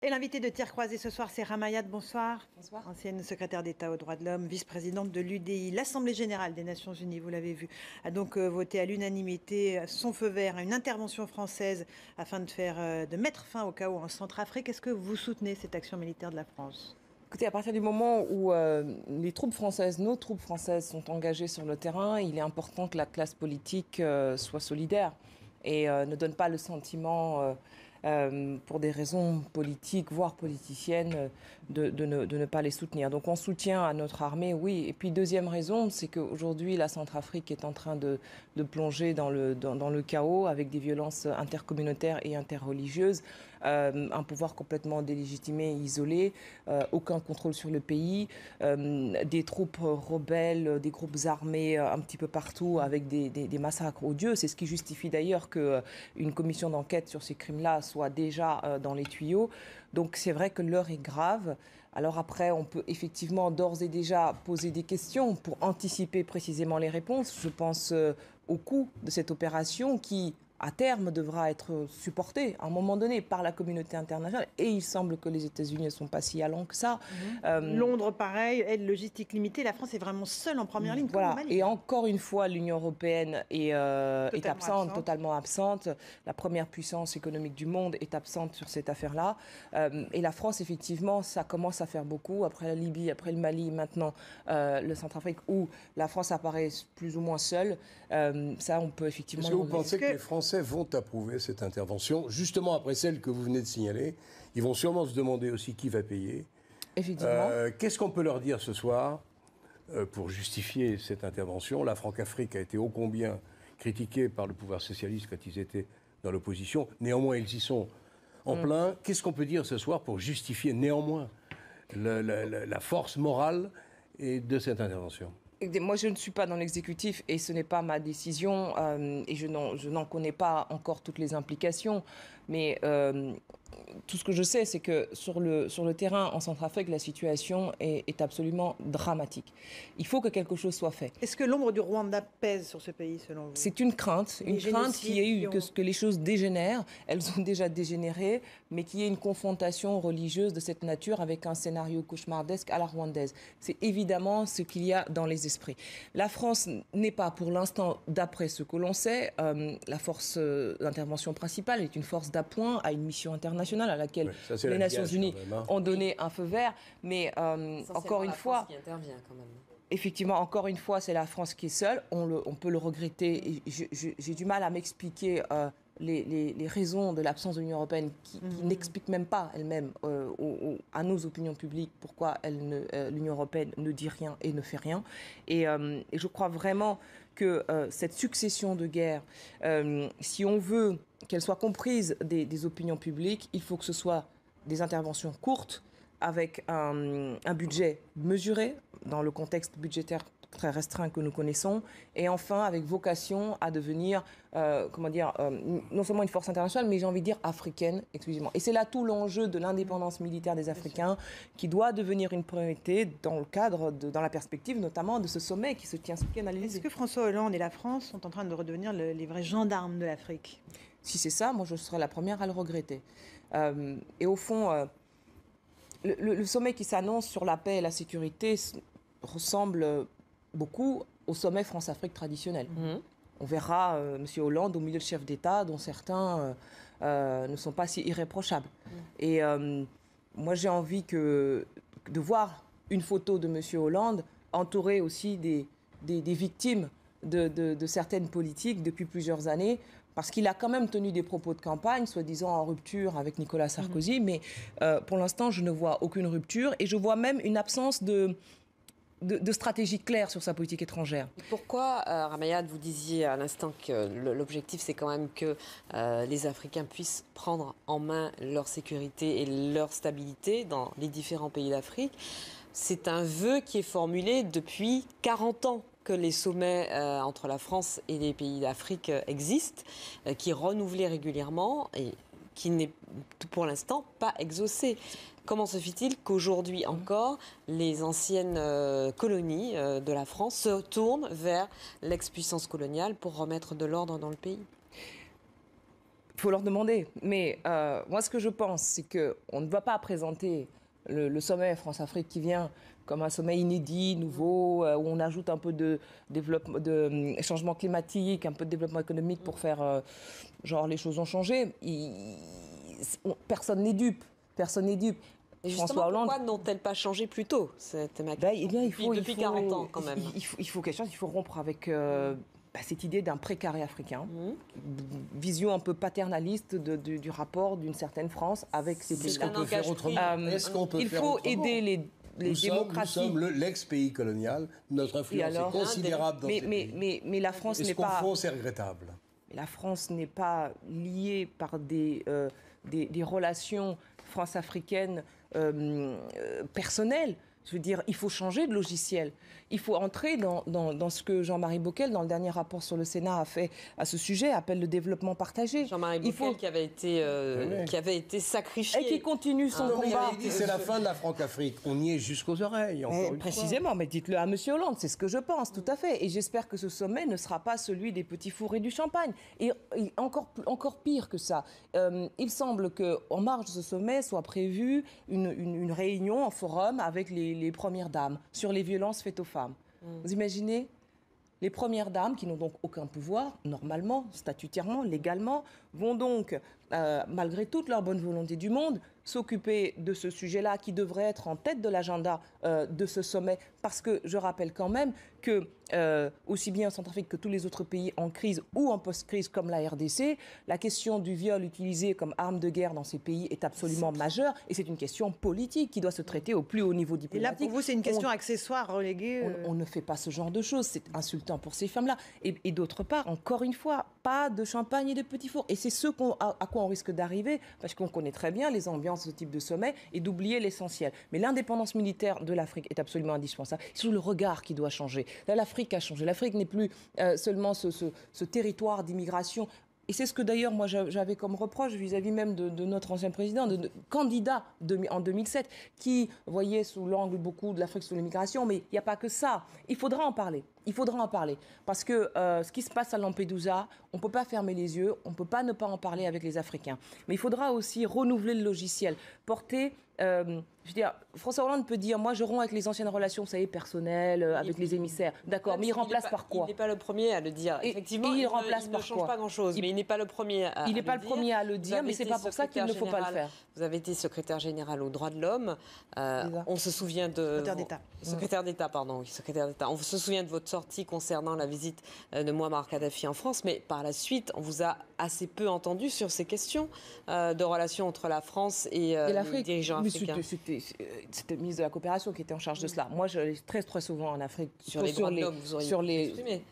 Et l'invité de Tir Croisé ce soir, c'est Ramayad, bonsoir. Bonsoir. Ancienne secrétaire d'État aux droits de l'homme, vice-présidente de l'UDI. L'Assemblée générale des Nations unies, vous l'avez vu, a donc voté à l'unanimité son feu vert à une intervention française afin de mettre fin au chaos en Centrafrique. Est-ce que vous soutenez cette action militaire de la France ? Écoutez, à partir du moment où les troupes françaises, nos troupes françaises sont engagées sur le terrain, il est important que la classe politique soit solidaire et ne donne pas le sentiment, pour des raisons politiques, voire politiciennes, de ne pas les soutenir. Donc on soutient à notre armée, oui. Et puis deuxième raison, c'est qu'aujourd'hui, la Centrafrique est en train de plonger dans le chaos avec des violences intercommunautaires et interreligieuses, un pouvoir complètement délégitimé et isolé, aucun contrôle sur le pays, des troupes rebelles, des groupes armés un petit peu partout avec des massacres odieux. C'est ce qui justifie d'ailleurs qu'une commission d'enquête sur ces crimes-là soit déjà dans les tuyaux. Donc c'est vrai que l'heure est grave. Alors après, on peut effectivement d'ores et déjà poser des questions pour anticiper précisément les réponses. Je pense au coût de cette opération qui, à terme, devra être supportée à un moment donné par la communauté internationale. Et il semble que les États-Unis ne sont pas si allants que ça. Londres, pareil, aide logistique limitée. La France est vraiment seule en première ligne. Voilà. Et encore une fois, l'Union européenne est absente, totalement absente. La première puissance économique du monde est absente sur cette affaire-là. Et la France, effectivement, ça commence à faire beaucoup. Après la Libye, après le Mali, maintenant le Centrafrique, où la France apparaît plus ou moins seule. Ça, on peut effectivement... Est-ce que vous pensez que les Français vont approuver cette intervention, justement après celle que vous venez de signaler? Ils vont sûrement se demander aussi qui va payer. Effectivement. Qu'est-ce qu'on peut leur dire ce soir pour justifier cette intervention? La Franc-Afrique a été ô combien critiquée par le pouvoir socialiste quand ils étaient dans l'opposition. Néanmoins, ils y sont en plein. Qu'est-ce qu'on peut dire ce soir pour justifier néanmoins la force morale de cette intervention? Moi, je ne suis pas dans l'exécutif et ce n'est pas ma décision et je n'en connais pas encore toutes les implications. Mais tout ce que je sais, c'est que sur le terrain en Centrafrique, la situation est absolument dramatique. Il faut que quelque chose soit fait. Est-ce que l'ombre du Rwanda pèse sur ce pays, selon vous? C'est une crainte qui est que les choses dégénèrent. Elles ont déjà dégénéré, mais qu'il y ait une confrontation religieuse de cette nature avec un scénario cauchemardesque à la rwandaise. C'est évidemment ce qu'il y a dans les esprits. La France n'est pas, pour l'instant, d'après ce que l'on sait, la force d'intervention principale est une force d'appoint à une mission internationale à laquelle les Nations Unies ont donné un feu vert. Mais encore une fois, qui intervient quand même. Effectivement, encore une fois, c'est la France qui est seule. On peut le regretter. J'ai du mal à m'expliquer les raisons de l'absence de l'Union européenne qui n'expliquent même pas elle-même à nos opinions publiques pourquoi l'Union européenne ne dit rien et ne fait rien. Et je crois vraiment que cette succession de guerres, si on veut qu'elle soit comprise des opinions publiques, il faut que ce soit des interventions courtes, avec un budget mesuré dans le contexte budgétaire très restreint que nous connaissons, et enfin avec vocation à devenir, non seulement une force internationale, mais j'ai envie de dire africaine exclusivement. Et c'est là tout l'enjeu de l'indépendance militaire des Africains, qui doit devenir une priorité dans le cadre, dans la perspective notamment de ce sommet qui se tient ce week-end à l'Élysée. Est-ce que François Hollande et la France sont en train de redevenir les vrais gendarmes de l'Afrique? Si c'est ça, moi je serais la première à le regretter. Et au fond... Le sommet qui s'annonce sur la paix et la sécurité ressemble beaucoup au sommet France-Afrique traditionnel. On verra M. Hollande au milieu de chefs d'État dont certains ne sont pas si irréprochables. Et moi j'ai envie de voir une photo de M. Hollande entourée aussi des victimes de certaines politiques depuis plusieurs années, parce qu'il a quand même tenu des propos de campagne, soi-disant en rupture avec Nicolas Sarkozy, mais pour l'instant, je ne vois aucune rupture, et je vois même une absence de stratégie claire sur sa politique étrangère. Pourquoi, Ramayad, vous disiez à l'instant que l'objectif, c'est quand même que les Africains puissent prendre en main leur sécurité et leur stabilité dans les différents pays d'Afrique. C'est un vœu qui est formulé depuis 40 ans. Que les sommets entre la France et les pays d'Afrique existent, qui est renouvelé régulièrement et qui n'est pour l'instant pas exaucé. Comment se fait-il qu'aujourd'hui encore, les anciennes colonies de la France se tournent vers l'ex-puissance coloniale pour remettre de l'ordre dans le pays ? Il faut leur demander. Mais moi, ce que je pense, c'est qu'on ne va pas présenter le sommet France-Afrique qui vient comme un sommet inédit, nouveau, où on ajoute un peu de changement climatique, un peu de développement économique pour faire genre les choses ont changé. Personne n'est dupe. Personne n'est dupe. Et justement, pourquoi n'ont-elles pas changé plus tôt, cette thématique depuis 40 ans, quand même. Il faut quelque chose, il faut rompre avec cette idée d'un précaré africain, vision un peu paternaliste du rapport d'une certaine France avec ses pays. Est-ce qu'on peut faire autrement? Il faut aider les démocraties. Nous sommes l'ex-pays colonial, notre influence est considérable dans ces pays. Mais la France n'est pas... Et ce qu'on fait, c'est regrettable. La France n'est pas liée par des relations france-africaines personnelles. Je veux dire, il faut changer de logiciel. Il faut entrer dans ce que Jean-Marie Bockel, dans le dernier rapport sur le Sénat, a fait à ce sujet, appelle le développement partagé. Jean-Marie Bockel qui avait été sacrifié. Et qui continue son combat. C'est la fin de la Franc-Afrique. On y est jusqu'aux oreilles. Précisément, mais dites-le à M. Hollande, c'est ce que je pense, tout à fait. Et j'espère que ce sommet ne sera pas celui des petits fours et du champagne. Et encore pire que ça, il semble qu'en marge de ce sommet soit prévue une réunion en forum avec les premières dames sur les violences faites aux femmes. Vous imaginez? Les premières dames, qui n'ont donc aucun pouvoir, normalement, statutairement, légalement, vont donc, malgré toute leur bonne volonté du monde, s'occuper de ce sujet-là qui devrait être en tête de l'agenda de ce sommet. Parce que je rappelle quand même que, aussi bien en Centrafrique que tous les autres pays en crise ou en post-crise comme la RDC, la question du viol utilisé comme arme de guerre dans ces pays est absolument majeure. Et c'est une question politique qui doit se traiter au plus haut niveau diplomatique. Et là, pour vous, c'est une question accessoire, reléguée On ne fait pas ce genre de choses. C'est insultant pour ces femmes-là. Et d'autre part, encore une fois, pas de champagne et de petits fours. Et c'est à quoi on risque d'arriver, parce qu'on connaît très bien les ambiances de ce type de sommet, et d'oublier l'essentiel. Mais l'indépendance militaire de l'Afrique est absolument indispensable. C'est sur le regard qui doit changer. Là, l'Afrique a changé. L'Afrique n'est plus seulement ce territoire d'immigration. Et c'est ce que d'ailleurs moi j'avais comme reproche vis-à-vis même de notre ancien président, de candidat en 2007, qui voyait sous l'angle beaucoup de l'Afrique sous l'immigration, mais il n'y a pas que ça. Il faudra en parler. Il faudra en parler. Parce que ce qui se passe à Lampedusa, on ne peut pas fermer les yeux, on ne peut pas ne pas en parler avec les Africains. Mais il faudra aussi renouveler le logiciel, porter... je veux dire, François Hollande peut dire, moi je romps avec les anciennes relations, vous savez, personnelles, avec les émissaires. D'accord, mais il remplace par quoi? Il n'est pas le premier à le dire. Effectivement, il ne change pas grand-chose, mais il n'est pas le premier à le dire. Il n'est pas le premier à le dire, mais ce n'est pas pour ça qu'il ne faut pas le faire. Vous avez été secrétaire général aux droits de l'homme. On se souvient de... Secrétaire d'État. Secrétaire d'État, pardon. Secrétaire d'État. On se souvient de votre sortie concernant la visite de Mouammar Kadhafi en France, mais par la suite, on vous a assez peu entendu sur ces questions de relations entre la France et les dirigeants africains. C'était le ministre de la Coopération qui était en charge de cela. Moi, je l'ai très souvent en Afrique. Sur les droits de l'homme, vous auriez exprimé.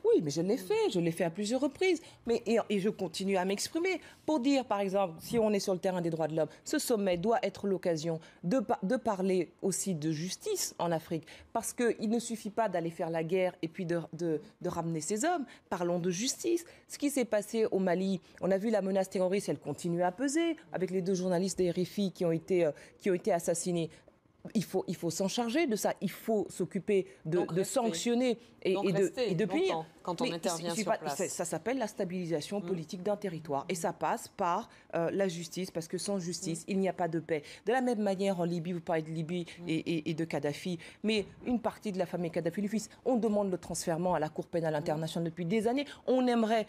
Oui, mais je l'ai fait à plusieurs reprises. Et je continue à m'exprimer pour dire, par exemple, si on est sur le terrain des droits de l'homme, ce sommet doit être l'occasion de parler aussi de justice en Afrique. Parce qu'il ne suffit pas d'aller faire la guerre et puis de ramener ces hommes. Parlons de justice. Ce qui s'est passé au Mali, on a vu la menace terroriste, elle continue à peser avec les 2 journalistes des RFI qui ont été assassinés. Il faut s'en charger de ça. Il faut s'occuper de sanctionner et de punir. Quand on intervient sur place. Ça s'appelle la stabilisation politique d'un territoire. Et ça passe par la justice, parce que sans justice, il n'y a pas de paix. De la même manière, en Libye, vous parlez de Libye et de Kadhafi, mais une partie de la famille Kadhafi, le fils, on demande le transfèrement à la Cour pénale internationale depuis des années. On aimerait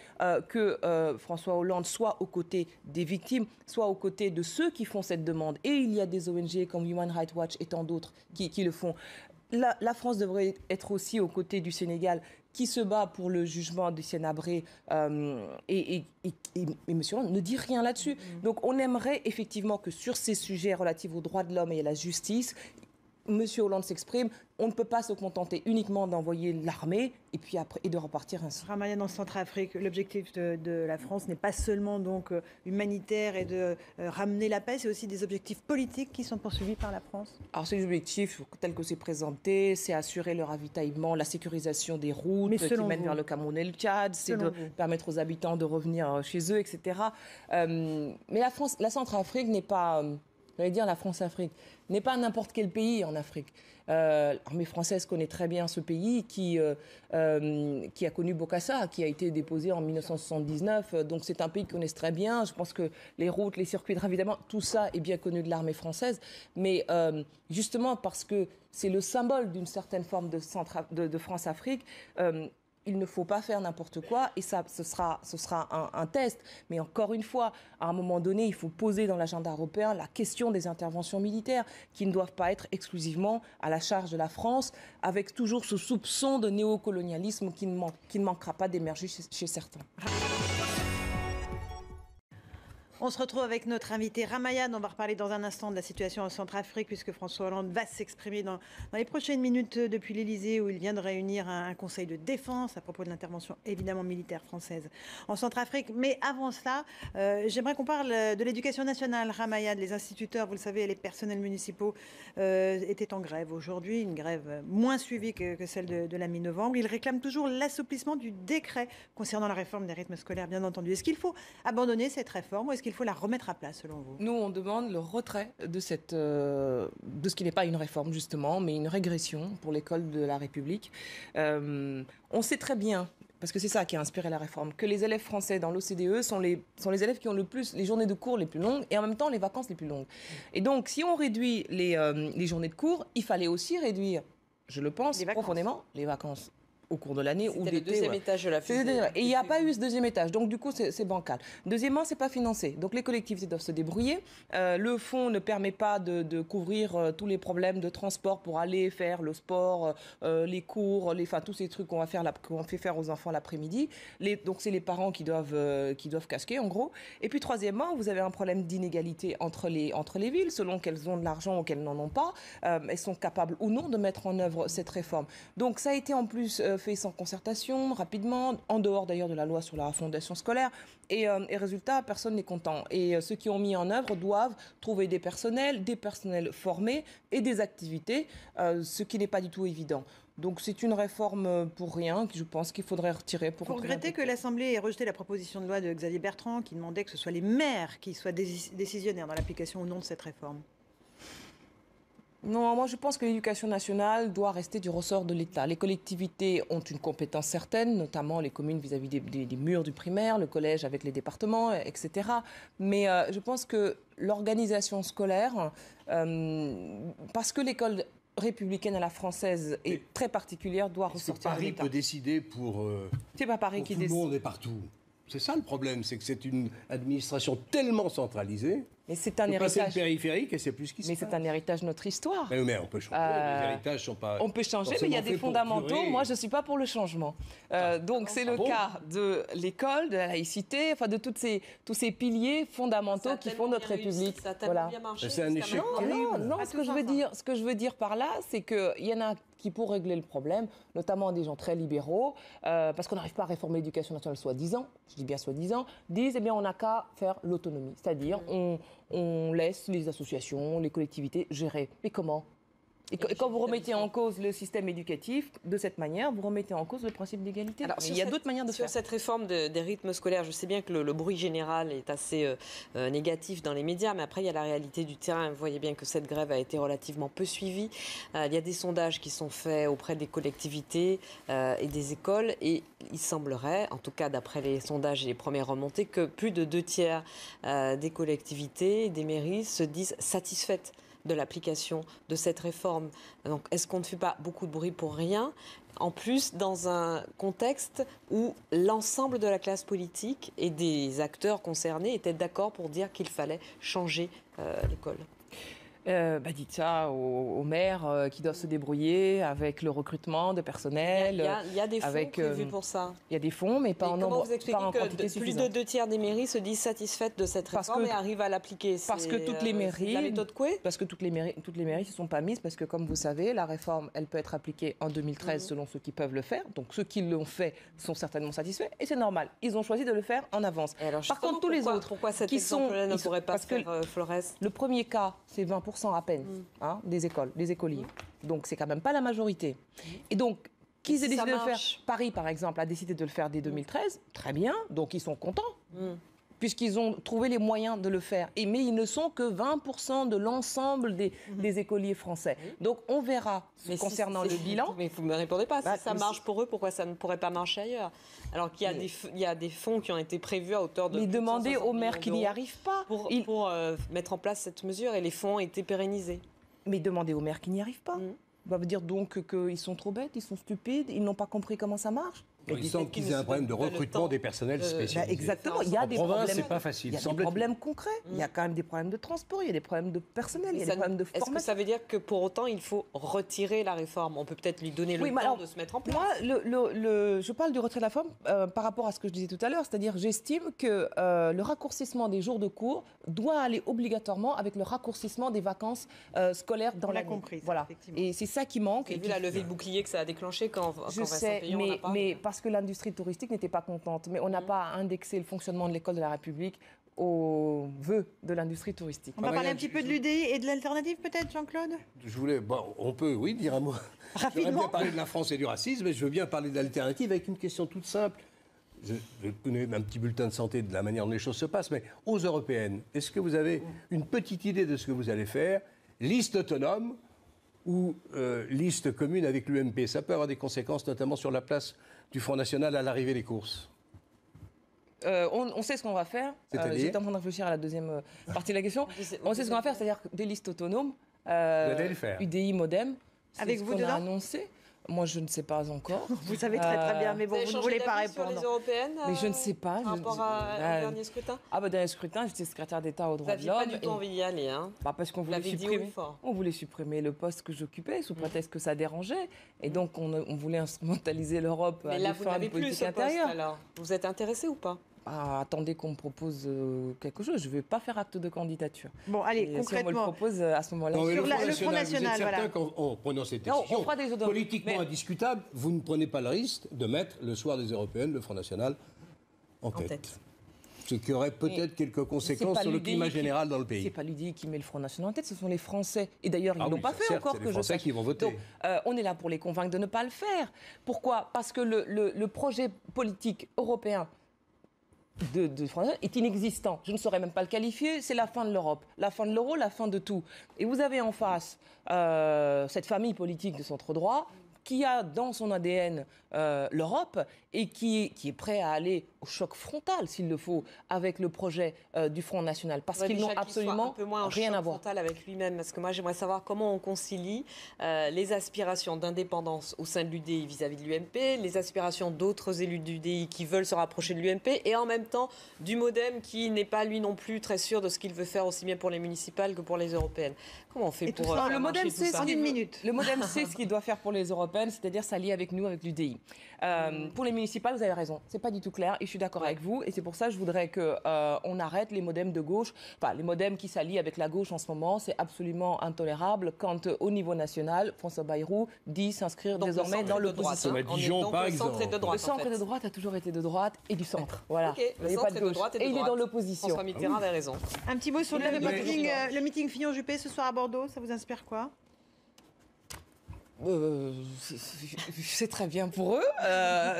que François Hollande soit aux côtés des victimes, soit aux côtés de ceux qui font cette demande. Et il y a des ONG comme Human Rights Watch et tant d'autres qui le font. La France devrait être aussi aux côtés du Sénégal, qui se bat pour le jugement de Sénabré, et M. Hollande ne dit rien là-dessus. Donc on aimerait effectivement que sur ces sujets relatifs aux droits de l'homme et à la justice, M. Hollande s'exprime. On ne peut pas se contenter uniquement d'envoyer l'armée et puis après et de repartir ainsi. Ramaya, dans le Centrafrique, l'objectif de la France n'est pas seulement donc humanitaire et de ramener la paix, c'est aussi des objectifs politiques qui sont poursuivis par la France. Alors ces objectifs, tels que c'est présenté, c'est assurer le ravitaillement, la sécurisation des routes qui mènent vers le Cameroun et le Tchad, c'est de permettre aux habitants de revenir chez eux, etc. Mais la Centrafrique n'est pas j'allais dire la France-Afrique, n'est pas n'importe quel pays en Afrique. L'armée française connaît très bien ce pays qui a connu Bokassa, qui a été déposé en 1979. Donc c'est un pays qu'ils connaissent très bien. Je pense que les routes, les circuits de ravitaillement, tout ça est bien connu de l'armée française. Mais justement parce que c'est le symbole d'une certaine forme de France-Afrique, il ne faut pas faire n'importe quoi et ça, ce sera un test. Mais encore une fois, à un moment donné, il faut poser dans l'agenda européen la question des interventions militaires qui ne doivent pas être exclusivement à la charge de la France, avec toujours ce soupçon de néocolonialisme qui ne manquera pas d'émerger chez certains. On se retrouve avec notre invité Ramayad. On va reparler dans un instant de la situation en Centrafrique puisque François Hollande va s'exprimer dans les prochaines minutes depuis l'Elysée où il vient de réunir un conseil de défense à propos de l'intervention évidemment militaire française en Centrafrique. Mais avant cela, j'aimerais qu'on parle de l'éducation nationale. Ramayad, les instituteurs, vous le savez, les personnels municipaux étaient en grève aujourd'hui, une grève moins suivie que celle de la mi-novembre. Ils réclament toujours l'assouplissement du décret concernant la réforme des rythmes scolaires, bien entendu. Est-ce qu'il faut abandonner cette réforme ou est-ce qu'il faut la remettre à plat, selon vous? Nous, on demande le retrait de ce qui n'est pas une réforme, justement, mais une régression pour l'école de la République. On sait très bien, parce que c'est ça qui a inspiré la réforme, que les élèves français dans l'OCDE sont les élèves qui ont le plus les journées de cours les plus longues et en même temps les vacances les plus longues. Et donc, si on réduit les journées de cours, il fallait aussi réduire, je le pense profondément, les vacances au cours de l'année ou d'été. Le deuxième étage de la fusée. Et il n'y a pas eu ce deuxième étage. Donc, du coup, c'est bancal. Deuxièmement, c'est pas financé. Donc, les collectivités doivent se débrouiller. Le fonds ne permet pas de couvrir tous les problèmes de transport pour aller faire le sport, les cours, tous ces trucs qu'on fait faire aux enfants l'après-midi. Donc, c'est les parents qui doivent casquer, en gros. Et puis, troisièmement, vous avez un problème d'inégalité entre les villes, selon qu'elles ont de l'argent ou qu'elles n'en ont pas. Elles sont capables ou non de mettre en œuvre cette réforme. Donc, ça a été en plus fait sans concertation, rapidement, en dehors d'ailleurs de la loi sur la fondation scolaire. Et résultat, personne n'est content. Et ceux qui ont mis en œuvre doivent trouver des personnels formés et des activités, ce qui n'est pas du tout évident. Donc c'est une réforme pour rien, que je pense qu'il faudrait retirer. Vous regrettez que l'Assemblée ait rejeté la proposition de loi de Xavier Bertrand qui demandait que ce soit les maires qui soient décisionnaires dans l'application ou non de cette réforme? Non, moi je pense que l'éducation nationale doit rester du ressort de l'État. Les collectivités ont une compétence certaine, notamment les communes vis-à-vis des murs du primaire, le collège avec les départements, etc. Mais je pense que l'organisation scolaire, parce que l'école républicaine à la française est très particulière, doit ressortir de l'État. Paris peut décider pour, c'est pas Paris qui décide. Tout le monde et partout. C'est ça le problème, c'est que c'est une administration tellement centralisée. Mais c'est un héritage. C'est le périphérique et c'est plus ce qui se passe. Mais c'est un héritage de notre histoire. Mais on peut changer. Les héritages sont pas. On peut changer, mais il y a des fondamentaux. Moi, je ne suis pas pour le changement. Donc, c'est le cas de l'école, de la laïcité, de tous ces piliers fondamentaux qui font notre République. Ça a tellement bien marché. C'est un échec terrible. Non, ce que je veux dire par là, c'est qu'il y en a qui, pour régler le problème, notamment des gens très libéraux, parce qu'on n'arrive pas à réformer l'éducation nationale soi-disant, je dis bien soi-disant, disent, on n'a qu'à faire l'autonomie. C'est-à-dire, on laisse les associations, les collectivités gérer. Mais comment ? Et quand vous remettez en cause le système éducatif de cette manière, vous remettez en cause le principe d'égalité. Il y a d'autres manières de faire. Sur cette réforme des rythmes scolaires, je sais bien que le bruit général est assez négatif dans les médias, mais après il y a la réalité du terrain. Vous voyez bien que cette grève a été relativement peu suivie. Il y a des sondages qui sont faits auprès des collectivités et des écoles, et il semblerait, en tout cas d'après les sondages et les premières remontées, que plus de 2/3 des collectivités, des mairies se disent satisfaites de l'application de cette réforme. Donc, est-ce qu'on ne fait pas beaucoup de bruit pour rien ? En plus, dans un contexte où l'ensemble de la classe politique et des acteurs concernés étaient d'accord pour dire qu'il fallait changer l'école. Dites ça aux maires qui doivent se débrouiller avec le recrutement de personnel. Il y a des fonds prévus pour ça. Il y a des fonds, mais pas en nombre. Comment vous expliquez que plus de 2/3 des mairies se disent satisfaites de cette réforme et arrivent à l'appliquer? Parce que toutes les mairies, la méthode Coué. Parce que toutes les mairies ne se sont pas mises, parce que comme vous savez, la réforme, elle peut être appliquée en 2013 selon ceux qui peuvent le faire. Donc ceux qui l'ont fait sont certainement satisfaits et c'est normal. Ils ont choisi de le faire en avance. Par contre, tous les autres, pourquoi cet exemple-là ne pourrait pas faire Flores? Le premier cas, c'est 20% à peine des écoles, des écoliers. Donc c'est quand même pas la majorité. Et donc qu'ils aient décidé de le faire, Paris par exemple a décidé de le faire dès 2013, très bien, donc ils sont contents. puisqu'ils ont trouvé les moyens de le faire. Mais ils ne sont que 20% de l'ensemble des écoliers français. Donc on verra concernant le bilan. Mais vous ne me répondez pas. Bah, si ça marche pour eux, pourquoi ça ne pourrait pas marcher ailleurs? Alors qu'il y a des fonds qui ont été prévus à hauteur de... Mais demandez aux maires qui n'y arrivent pas. Pour mettre en place cette mesure, et les fonds ont été pérennisés. Mais demandez aux maires qui n'y arrivent pas. Ça veut dire donc qu'ils sont trop bêtes, ils sont stupides, ils n'ont pas compris comment ça marche. Il semble qu'ils aient un problème de recrutement des personnels spécialisés. Exactement, il y a des province, problèmes. c'est pas facile. Il y a des problèmes concrets. Il y a quand même des problèmes de transport, il y a des problèmes de personnel, il y a des problèmes de formation. Est-ce que ça veut dire que pour autant il faut retirer la réforme? On peut peut-être lui donner le temps de se mettre en place. Moi, je parle du retrait de la réforme par rapport à ce que je disais tout à l'heure, c'est-à-dire j'estime que le raccourcissement des jours de cours doit aller obligatoirement avec le raccourcissement des vacances scolaires dans l'année. On l'a compris. Voilà. Et c'est ça qui manque. Vous avez vu la levée de bouclier que ça a déclenché quand je sais, mais parce que l'industrie touristique n'était pas contente. Mais on n'a pas à indexer le fonctionnement de l'école de la République aux vœux de l'industrie touristique. On va parler un petit peu de l'UDI et de l'alternative peut-être, Jean-Claude? On peut, oui, dire un mot. Rapidement. J'aimerais bien parler de la France et du racisme, mais je veux bien parler de l'alternative avec une question toute simple. Je connais un petit bulletin de santé de la manière dont les choses se passent, mais aux européennes, est-ce que vous avez une petite idée de ce que vous allez faire? Liste autonome ou liste commune avec l'UMP? Ça peut avoir des conséquences, notamment sur la place du Front National à l'arrivée des courses. On sait ce qu'on va faire. J'étais en train de réfléchir à la deuxième partie de la question. On sait ce qu'on va faire, c'est-à-dire des listes autonomes, UDI, Modem. Avec vous dedans ? On a annoncé. Moi, je ne sais pas encore. Vous savez très bien, mais bon, vous ne voulez pas répondre. Sur les européennes, mais je ne sais pas. Par rapport au dernier scrutin? Dernier scrutin, j'étais secrétaire d'État aux droits de l'homme. Vous n'aviez pas du tout envie d'y aller, hein? Parce qu'on voulait supprimer le poste que j'occupais sous prétexte que ça dérangeait. Et donc, on voulait instrumentaliser l'Europe à des fins de politique intérieure. Alors, vous êtes intéressé ou pas? Attendez qu'on me propose quelque chose. Je ne vais pas faire acte de candidature. Bon, allez, concrètement. Si on me le propose à ce moment-là. Sur le Front National, vous êtes certain qu'en prenant cette décision politiquement indiscutable, vous ne prenez pas le risque de mettre, le soir des Européennes, le Front National en tête. Ce qui aurait peut-être quelques conséquences sur le climat général dans le pays. Ce n'est pas l'UDI qui met le Front National en tête, ce sont les Français. Et d'ailleurs, ils ne l'ont pas fait encore, que je sache. C'est les Français qui vont voter. Donc, on est là pour les convaincre de ne pas le faire. Pourquoi? Parce que le projet politique européen de France est inexistant. Je ne saurais même pas le qualifier. C'est la fin de l'Europe, la fin de l'euro, la fin de tout. Et vous avez en face cette famille politique de centre droit qui a dans son ADN l'Europe et qui est prêt à aller au choc frontal, s'il le faut, avec le projet du Front National. Parce qu'ils n'ont absolument rien à voir. Frontal avec lui-même, parce que moi, j'aimerais savoir comment on concilie les aspirations d'indépendance au sein de l'UDI vis-à-vis de l'UMP, les aspirations d'autres élus de l'UDI qui veulent se rapprocher de l'UMP, et en même temps du Modem qui n'est pas, lui non plus, très sûr de ce qu'il veut faire aussi bien pour les municipales que pour les européennes. Comment on fait pour le Modem, c'est en une minute. Le Modem, c'est ce qu'il doit faire pour les européennes, c'est-à-dire s'allier avec nous, avec l'UDI. Pour les municipales, vous avez raison, c'est pas du tout clair et je suis d'accord avec vous et c'est pour ça que je voudrais qu'on arrête les modems de gauche, enfin les modems qui s'allient avec la gauche en ce moment, c'est absolument intolérable quand au niveau national, François Bayrou dit s'inscrire désormais dans l'opposition. Dijon, par exemple. Le centre de droite a toujours été de droite et du centre. Voilà. Okay. Il n'y a pas de gauche. Et il est dans l'opposition. François Mitterrand avait raison. Un petit mot sur le meeting Fillon-Juppé ce soir à Bordeaux, ça vous inspire quoi? C'est très bien pour eux.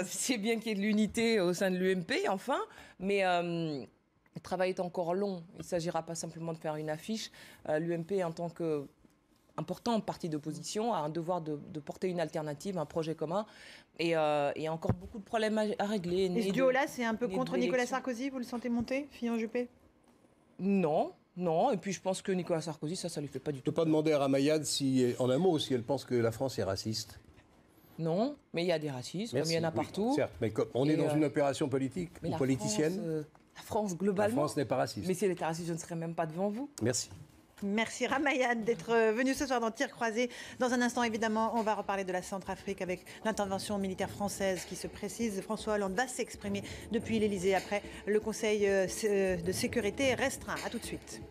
C'est bien qu'il y ait de l'unité au sein de l'UMP, enfin. Mais le travail est encore long. Il ne s'agira pas simplement de faire une affiche. L'UMP, en tant qu'important parti d'opposition, a un devoir de porter une alternative, un projet commun. Et il y a encore beaucoup de problèmes à régler. Et ce duo-là, c'est un peu contre Nicolas Sarkozy, vous le sentez monter, Fillon-Juppé? Non, et puis je pense que Nicolas Sarkozy, ça lui fait pas du tout. Je ne peux pas demander à Ramayad, en un mot, si elle pense que la France est raciste. Non, mais il y a des racistes, comme il y en a partout. Certes, mais on est dans une opération politique ou politicienne. La France, globalement. La France n'est pas raciste. Mais si elle était raciste, je ne serais même pas devant vous. Merci. Merci Ramayad d'être venu ce soir dans Tir croisé. Dans un instant, évidemment, on va reparler de la Centrafrique avec l'intervention militaire française qui se précise. François Hollande va s'exprimer depuis l'Elysée après le Conseil de sécurité restreint. A tout de suite.